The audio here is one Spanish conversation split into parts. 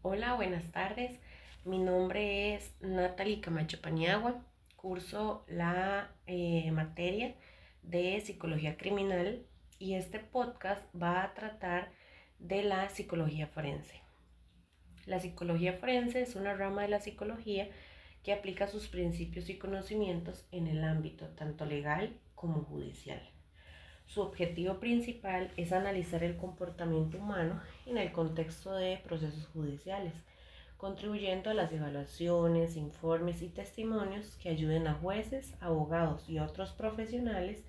Hola, buenas tardes. Mi nombre es Natalie Camacho Paniagua. Curso la materia de psicología criminal y este podcast va a tratar de la psicología forense. La psicología forense es una rama de la psicología que aplica sus principios y conocimientos en el ámbito tanto legal como judicial. Su objetivo principal es analizar el comportamiento humano en el contexto de procesos judiciales, contribuyendo a las evaluaciones, informes y testimonios que ayuden a jueces, abogados y otros profesionales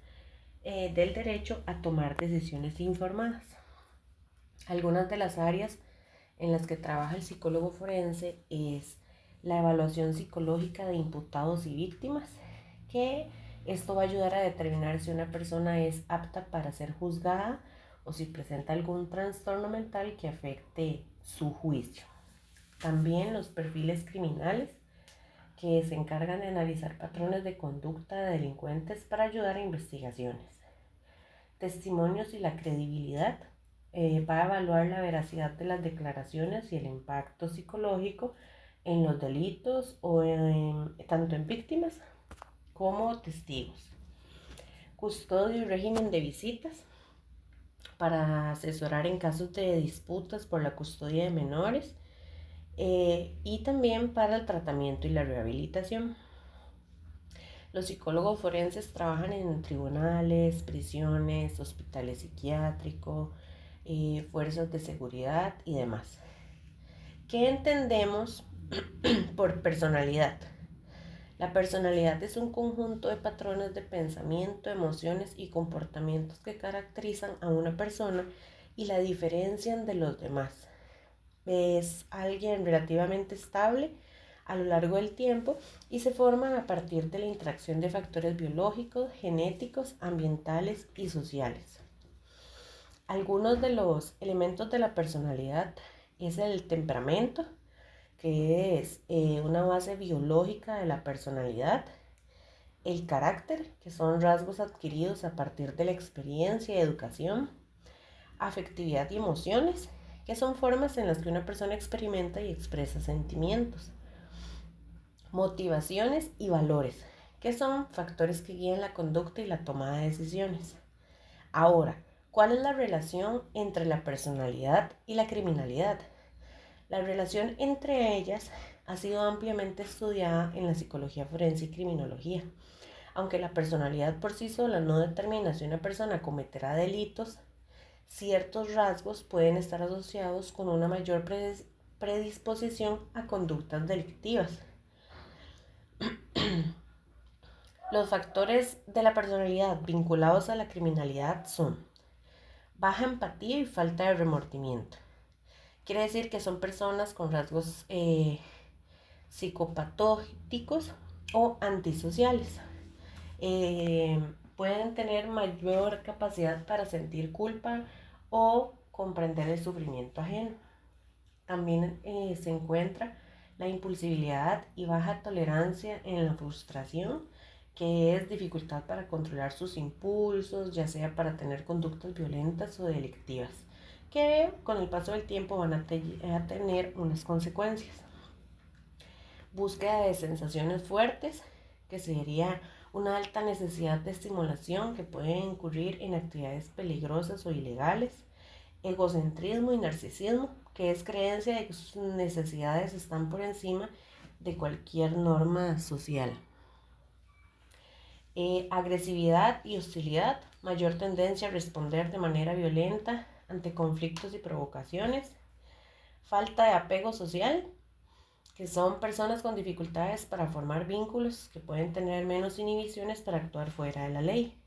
del derecho a tomar decisiones informadas. Algunas de las áreas en las que trabaja el psicólogo forense es la evaluación psicológica de imputados y víctimas, que esto va a ayudar a determinar si una persona es apta para ser juzgada o si presenta algún trastorno mental que afecte su juicio. También los perfiles criminales, que se encargan de analizar patrones de conducta de delincuentes para ayudar a investigaciones. Testimonios y la credibilidad, va a evaluar la veracidad de las declaraciones y el impacto psicológico en los delitos tanto en víctimas como testigos. Custodio y régimen de visitas, para asesorar en casos de disputas por la custodia de menores, y también para el tratamiento y la rehabilitación. Los psicólogos forenses trabajan en tribunales, prisiones, hospitales psiquiátricos, fuerzas de seguridad y demás. ¿Qué entendemos por personalidad? La personalidad es un conjunto de patrones de pensamiento, emociones y comportamientos que caracterizan a una persona y la diferencian de los demás. Es alguien relativamente estable a lo largo del tiempo y se forman a partir de la interacción de factores biológicos, genéticos, ambientales y sociales. Algunos de los elementos de la personalidad es el temperamento, que es una base biológica de la personalidad; el carácter, que son rasgos adquiridos a partir de la experiencia y educación; afectividad y emociones, que son formas en las que una persona experimenta y expresa sentimientos; motivaciones y valores, que son factores que guían la conducta y la toma de decisiones. Ahora, ¿cuál es la relación entre la personalidad y la criminalidad? La relación entre ellas ha sido ampliamente estudiada en la psicología forense y criminología. Aunque la personalidad por sí sola no determina si una persona cometerá delitos, ciertos rasgos pueden estar asociados con una mayor predisposición a conductas delictivas. Los factores de la personalidad vinculados a la criminalidad son baja empatía y falta de remordimiento. Quiere decir que son personas con rasgos psicopatóticos o antisociales. Pueden tener mayor capacidad para sentir culpa o comprender el sufrimiento ajeno. También se encuentra la impulsividad y baja tolerancia en la frustración, que es dificultad para controlar sus impulsos, ya sea para tener conductas violentas o delictivas, que con el paso del tiempo van a tener unas consecuencias. Búsqueda de sensaciones fuertes, que sería una alta necesidad de estimulación que puede incurrir en actividades peligrosas o ilegales. Egocentrismo y narcisismo, que es creencia de que sus necesidades están por encima de cualquier norma social. Agresividad y hostilidad, mayor tendencia a responder de manera violenta ante conflictos y provocaciones. Falta de apego social, que son personas con dificultades para formar vínculos, que pueden tener menos inhibiciones para actuar fuera de la ley.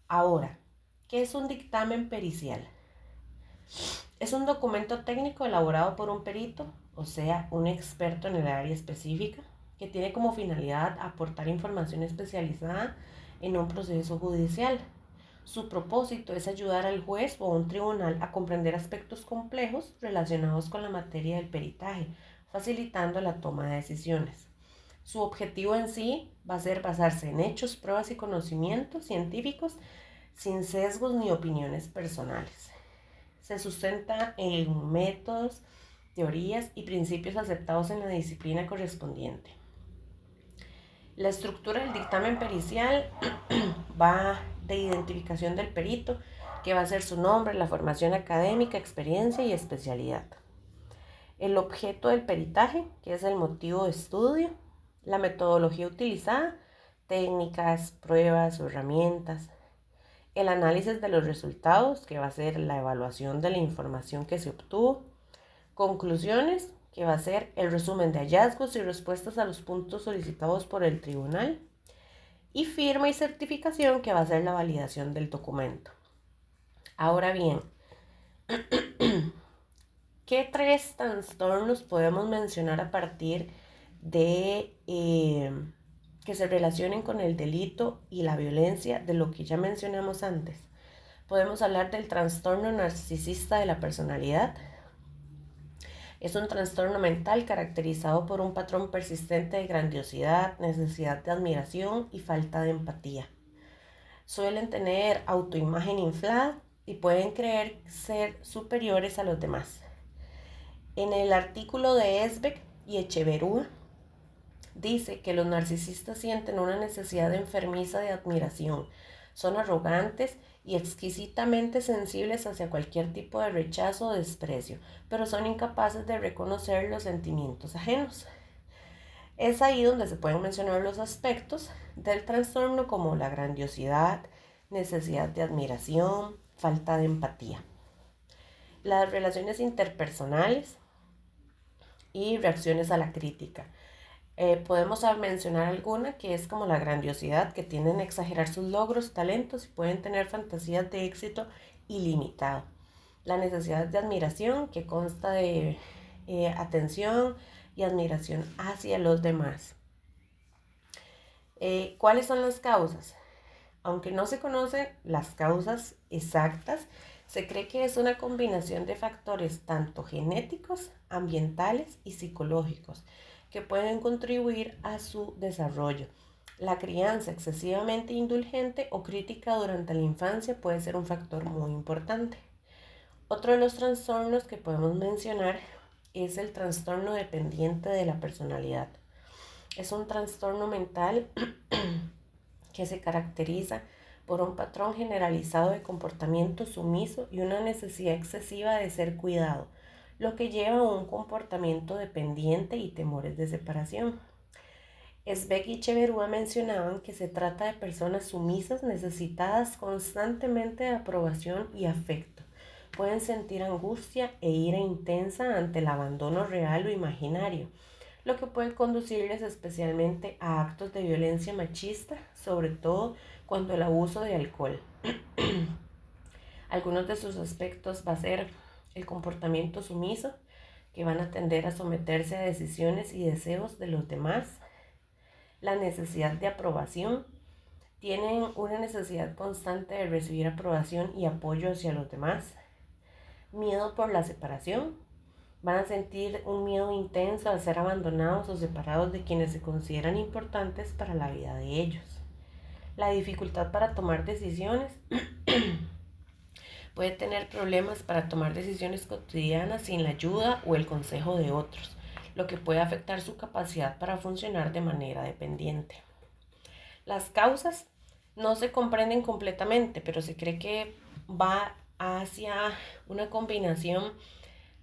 Ahora, ¿qué es un dictamen pericial? Es un documento técnico elaborado por un perito, o sea, un experto en el área específica, que tiene como finalidad aportar información especializada en un proceso judicial. Su propósito es ayudar al juez o a un tribunal a comprender aspectos complejos relacionados con la materia del peritaje, facilitando la toma de decisiones. Su objetivo en sí va a ser basarse en hechos, pruebas y conocimientos científicos sin sesgos ni opiniones personales. Se sustenta en métodos teorías y principios aceptados en la disciplina correspondiente. La estructura del dictamen pericial va de identificación del perito, que va a ser su nombre, la formación académica, experiencia y especialidad. El objeto del peritaje, que es el motivo de estudio, la metodología utilizada, técnicas, pruebas o herramientas, el análisis de los resultados, que va a ser la evaluación de la información que se obtuvo, conclusiones, que va a ser el resumen de hallazgos y respuestas a los puntos solicitados por el tribunal, y firma y certificación, que va a ser la validación del documento. Ahora bien, ¿qué 3 trastornos podemos mencionar a partir de que se relacionen con el delito y la violencia de lo que ya mencionamos antes? Podemos hablar del trastorno narcisista de la personalidad. Es un trastorno mental caracterizado por un patrón persistente de grandiosidad, necesidad de admiración y falta de empatía. Suelen tener autoimagen inflada y pueden creer ser superiores a los demás. En el artículo de Esbeck y Echeverúa dice que los narcisistas sienten una necesidad enfermiza de admiración, son arrogantes y exquisitamente sensibles hacia cualquier tipo de rechazo o desprecio, pero son incapaces de reconocer los sentimientos ajenos. Es ahí donde se pueden mencionar los aspectos del trastorno como la grandiosidad, necesidad de admiración, falta de empatía. Las relaciones interpersonales y reacciones a la crítica. Podemos mencionar alguna que es como la grandiosidad, que tienden a exagerar sus logros, talentos y pueden tener fantasías de éxito ilimitado. La necesidad de admiración, que consta de atención y admiración hacia los demás. ¿Cuáles son las causas? Aunque no se conocen las causas exactas, se cree que es una combinación de factores tanto genéticos, ambientales y psicológicos que pueden contribuir a su desarrollo. La crianza excesivamente indulgente o crítica durante la infancia puede ser un factor muy importante. Otro de los trastornos que podemos mencionar es el trastorno dependiente de la personalidad. Es un trastorno mental que se caracteriza por un patrón generalizado de comportamiento sumiso y una necesidad excesiva de ser cuidado, lo que lleva a un comportamiento dependiente y temores de separación. Esbeck y Echeverúa mencionaban que se trata de personas sumisas necesitadas constantemente de aprobación y afecto. Pueden sentir angustia e ira intensa ante el abandono real o imaginario, lo que puede conducirles especialmente a actos de violencia machista, sobre todo cuando el abuso de alcohol. Algunos de sus aspectos va a ser el comportamiento sumiso, que van a tender a someterse a decisiones y deseos de los demás. La necesidad de aprobación. Tienen una necesidad constante de recibir aprobación y apoyo hacia los demás. Miedo por la separación. Van a sentir un miedo intenso al ser abandonados o separados de quienes se consideran importantes para la vida de ellos. La dificultad para tomar decisiones. Puede tener problemas para tomar decisiones cotidianas sin la ayuda o el consejo de otros, lo que puede afectar su capacidad para funcionar de manera dependiente. Las causas no se comprenden completamente, pero se cree que va hacia una combinación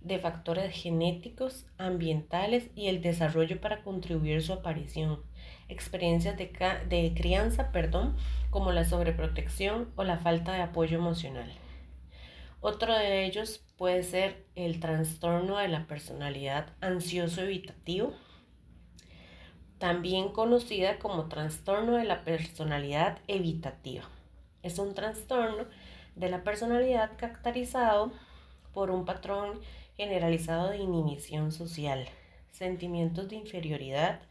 de factores genéticos, ambientales y el desarrollo para contribuir a su aparición. Experiencias de crianza, como la sobreprotección o la falta de apoyo emocional. Otro de ellos puede ser el trastorno de la personalidad ansioso evitativo, también conocida como trastorno de la personalidad evitativa. Es un trastorno de la personalidad caracterizado por un patrón generalizado de inhibición social, sentimientos de inferioridad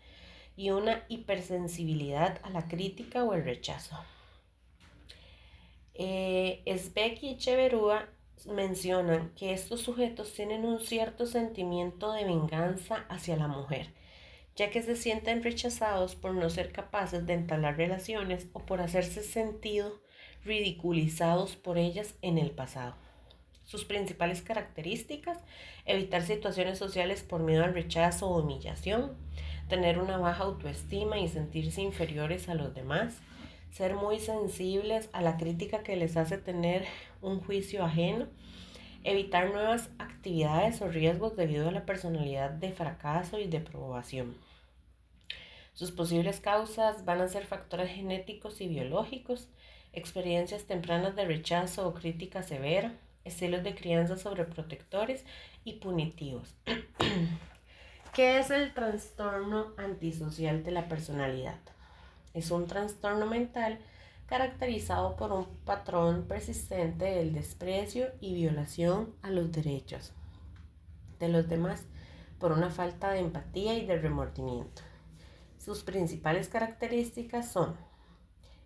y una hipersensibilidad a la crítica o el rechazo. Esbeck y Echeverúa mencionan que estos sujetos tienen un cierto sentimiento de venganza hacia la mujer, ya que se sienten rechazados por no ser capaces de entablar relaciones o por hacerse sentido ridiculizados por ellas en el pasado. Sus principales características: evitar situaciones sociales por miedo al rechazo o humillación, tener una baja autoestima y sentirse inferiores a los demás, ser muy sensibles a la crítica que les hace tener un juicio ajeno, evitar nuevas actividades o riesgos debido a la personalidad de fracaso y de probación. Sus posibles causas van a ser factores genéticos y biológicos, experiencias tempranas de rechazo o crítica severa, estilos de crianza sobreprotectores y punitivos. ¿Qué es el trastorno antisocial de la personalidad? Es un trastorno mental caracterizado por un patrón persistente del desprecio y violación a los derechos de los demás por una falta de empatía y de remordimiento. Sus principales características son: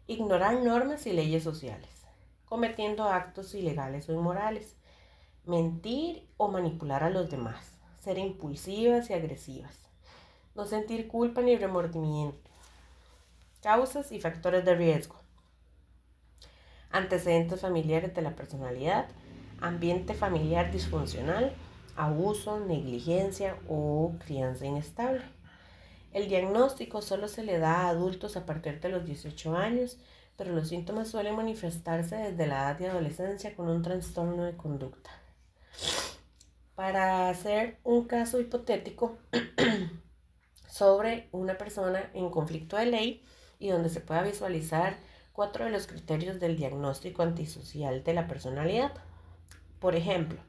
ignorar normas y leyes sociales, cometiendo actos ilegales o inmorales, mentir o manipular a los demás, ser impulsivas y agresivas, no sentir culpa ni remordimiento. Causas y factores de riesgo: antecedentes familiares de la personalidad, ambiente familiar disfuncional, abuso, negligencia o crianza inestable. El diagnóstico solo se le da a adultos a partir de los 18 años, pero los síntomas suelen manifestarse desde la edad de adolescencia con un trastorno de conducta. Para hacer un caso hipotético sobre una persona en conflicto de ley y donde se pueda visualizar 4 de los criterios del diagnóstico antisocial de la personalidad. Por ejemplo,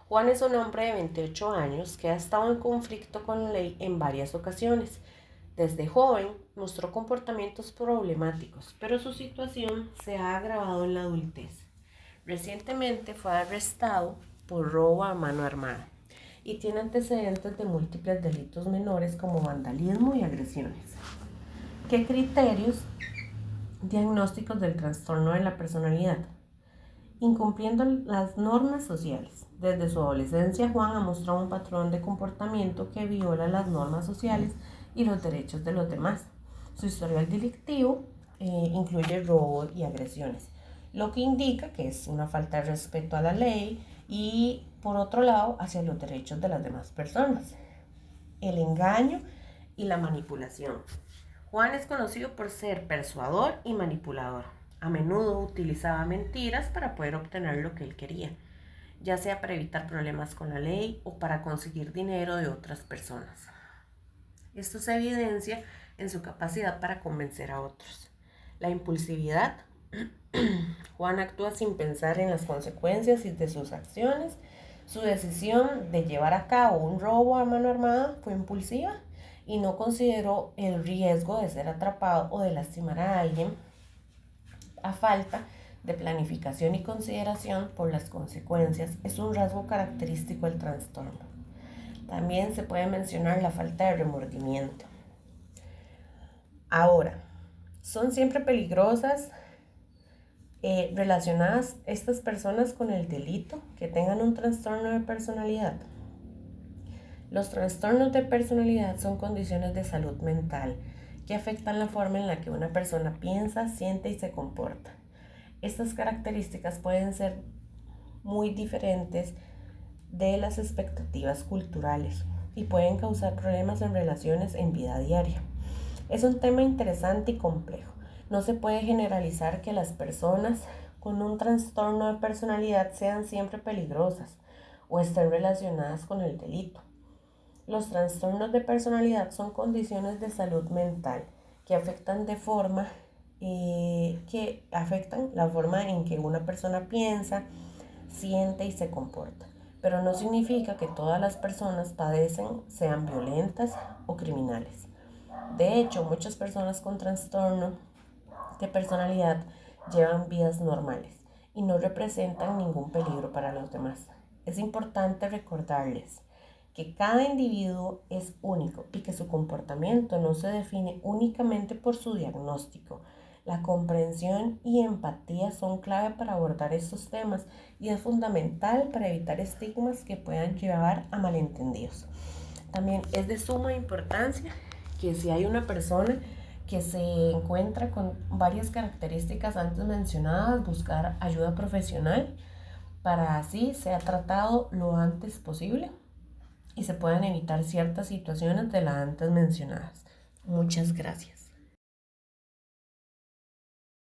Juan es un hombre de 28 años que ha estado en conflicto con la ley en varias ocasiones. Desde joven mostró comportamientos problemáticos, pero su situación se ha agravado en la adultez. Recientemente fue arrestado por robo a mano armada y tiene antecedentes de múltiples delitos menores como vandalismo y agresiones. ¿Qué criterios diagnósticos del trastorno de la personalidad? Incumpliendo las normas sociales. Desde su adolescencia, Juan ha mostrado un patrón de comportamiento que viola las normas sociales y los derechos de los demás. Su historial delictivo incluye robo y agresiones, lo que indica que es una falta de respeto a la ley y, por otro lado, hacia los derechos de las demás personas. El engaño y la manipulación. Juan es conocido por ser persuador y manipulador. A menudo utilizaba mentiras para poder obtener lo que él quería, ya sea para evitar problemas con la ley o para conseguir dinero de otras personas. Esto se evidencia en su capacidad para convencer a otros. La impulsividad. Juan actúa sin pensar en las consecuencias de sus acciones. Su decisión de llevar a cabo un robo a mano armada fue impulsiva y no consideró el riesgo de ser atrapado o de lastimar a alguien, a falta de planificación y consideración por las consecuencias. Es un rasgo característico del trastorno. También se puede mencionar la falta de remordimiento. Ahora, ¿son siempre peligrosas relacionadas estas personas con el delito que tengan un trastorno de personalidad? Los trastornos de personalidad son condiciones de salud mental que afectan la forma en la que una persona piensa, siente y se comporta. Estas características pueden ser muy diferentes de las expectativas culturales y pueden causar problemas en relaciones en vida diaria. Es un tema interesante y complejo. No se puede generalizar que las personas con un trastorno de personalidad sean siempre peligrosas o estén relacionadas con el delito. Los trastornos de personalidad son condiciones de salud mental que afectan la forma en que una persona piensa, siente y se comporta, pero no significa que todas las personas padecen sean violentas o criminales. De hecho, muchas personas con trastorno de personalidad llevan vidas normales y no representan ningún peligro para los demás. Es importante recordarles que cada individuo es único y que su comportamiento no se define únicamente por su diagnóstico. La comprensión y empatía son clave para abordar estos temas y es fundamental para evitar estigmas que puedan llevar a malentendidos. También es de suma importancia que si hay una persona que se encuentra con varias características antes mencionadas, buscar ayuda profesional para así sea tratado lo antes posible y se puedan evitar ciertas situaciones de las antes mencionadas. Muchas gracias.